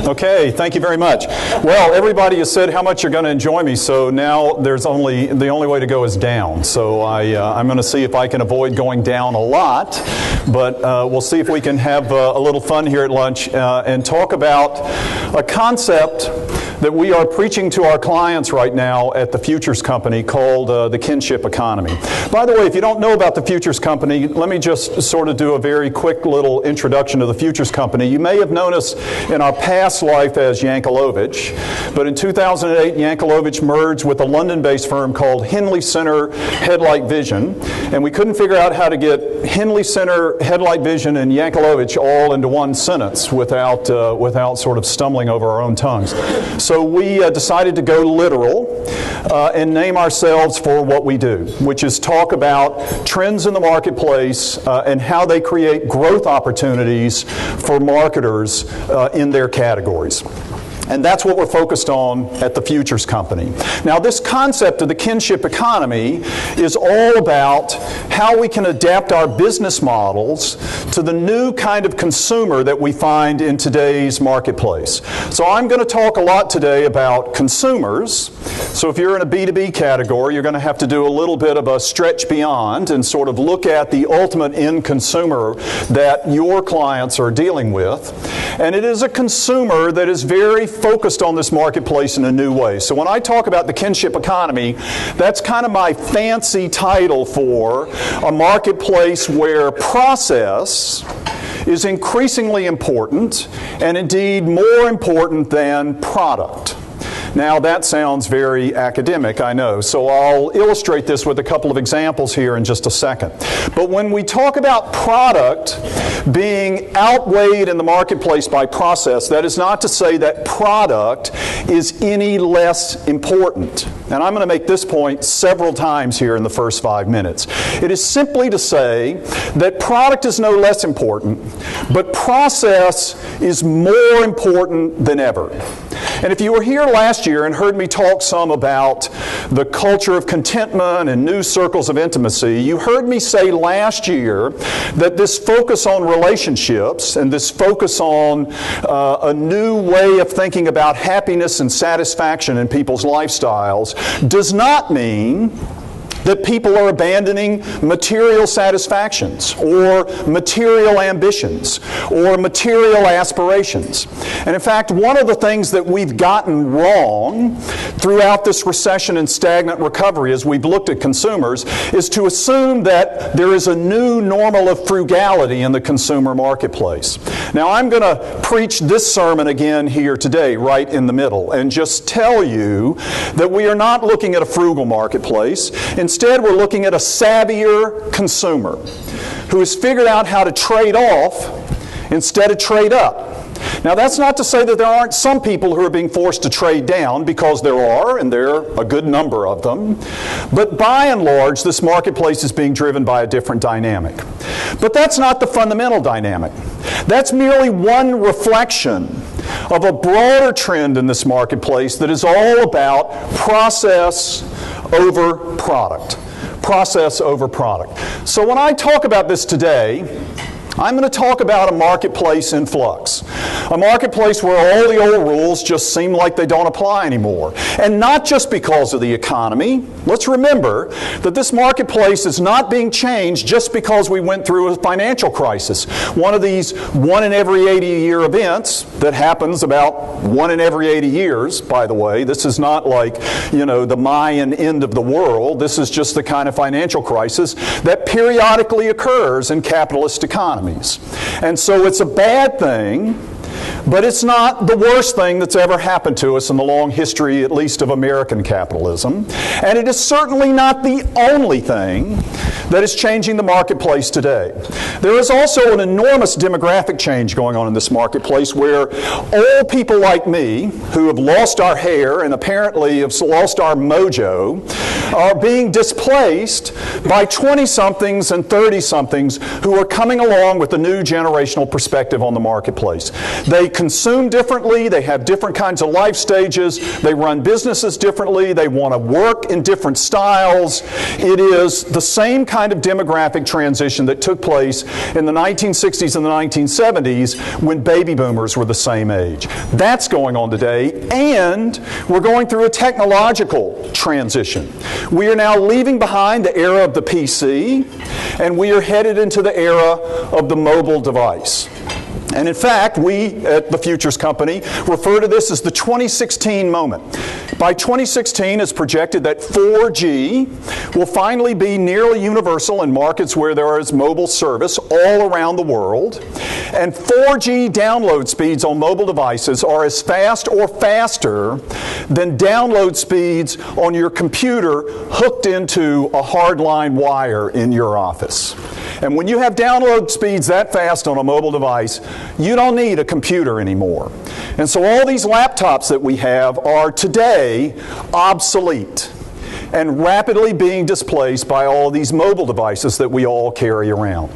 Okay, thank you very much. Well, everybody has said how much you're going to enjoy me, so now the only way to go is down. So I'm going to see if I can avoid going down a lot, but we'll see if we can have a little fun here at lunch and talk about a concept that we are preaching to our clients right now at the Futures Company called the kinship economy. By the way, if you don't know about the Futures Company, let me just sort of do a very quick little introduction to the Futures Company. You may have known us in our past life as Yankelovich, but in 2008, Yankelovich merged with a London-based firm called Henley Center Headlight Vision, and we couldn't figure out how to get Henley Center Headlight Vision and Yankelovich all into one sentence without sort of stumbling over our own tongues. So we decided to go literal and name ourselves for what we do, which is talk about trends in the marketplace and how they create growth opportunities for marketers in their categories. And that's what we're focused on at the Futures Company. Now, this concept of the kinship economy is all about how we can adapt our business models to the new kind of consumer that we find in today's marketplace. So I'm going to talk a lot today about consumers. So if you're in a B2B category, you're going to have to do a little bit of a stretch beyond and sort of look at the ultimate end consumer that your clients are dealing with. And it is a consumer that is very focused on this marketplace in a new way. So when I talk about the kinship economy, that's kind of my fancy title for a marketplace where process is increasingly important, and indeed more important than product. Now, that sounds very academic, I know, so I'll illustrate this with a couple of examples here in just a second. But when we talk about product being outweighed in the marketplace by process, that is not to say that product is any less important. And I'm going to make this point several times here in the first 5 minutes. It is simply to say that product is no less important, but process is more important than ever. And if you were here last year and heard me talk some about the culture of contentment and new circles of intimacy, you heard me say last year that this focus on relationships and this focus on a new way of thinking about happiness and satisfaction in people's lifestyles does not mean that people are abandoning material satisfactions or material ambitions or material aspirations. And in fact, one of the things that we've gotten wrong throughout this recession and stagnant recovery as we've looked at consumers is to assume that there is a new normal of frugality in the consumer marketplace. Now, I'm going to preach this sermon again here today, right in the middle, and just tell you that we are not looking at a frugal marketplace. Instead, we're looking at a savvier consumer who has figured out how to trade off instead of trade up. Now, that's not to say that there aren't some people who are being forced to trade down, because there are, and there are a good number of them. But by and large, this marketplace is being driven by a different dynamic. But that's not the fundamental dynamic. That's merely one reflection of a broader trend in this marketplace that is all about process over product. Process over product. So when I talk about this today, I'm going to talk about a marketplace in flux. A marketplace where all the old rules just seem like they don't apply anymore. And not just because of the economy. Let's remember that this marketplace is not being changed just because we went through a financial crisis. One of these 1 in every 80-year events that happens about 1 in every 80 years, by the way. This is not like, the Mayan end of the world. This is just the kind of financial crisis that periodically occurs in capitalist economies. And so it's a bad thing, but it's not the worst thing that's ever happened to us in the long history, at least, of American capitalism. And it is certainly not the only thing that is changing the marketplace today. There is also an enormous demographic change going on in this marketplace where old people like me, who have lost our hair and apparently have lost our mojo, are being displaced by 20-somethings and 30-somethings who are coming along with a new generational perspective on the marketplace. They consume differently, they have different kinds of life stages, they run businesses differently, they want to work in different styles. It is the same same kind of demographic transition that took place in the 1960s and the 1970s when baby boomers were the same age. That's going on today, and we're going through a technological transition. We are now leaving behind the era of the PC, and we are headed into the era of the mobile device. And in fact, we at the Futures Company refer to this as the 2016 moment. By 2016, it's projected that 4G will finally be nearly universal in markets where there is mobile service all around the world. And 4G download speeds on mobile devices are as fast or faster than download speeds on your computer hooked into a hardline wire in your office. And when you have download speeds that fast on a mobile device, you don't need a computer anymore. And so all these laptops that we have are today obsolete and rapidly being displaced by all these mobile devices that we all carry around.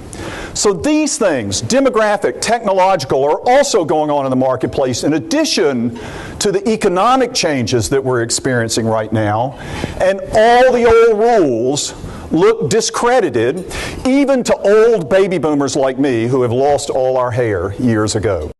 So these things, demographic, technological, are also going on in the marketplace in addition to the economic changes that we're experiencing right now. And all the old rules look discredited, even to old baby boomers like me who have lost all our hair years ago.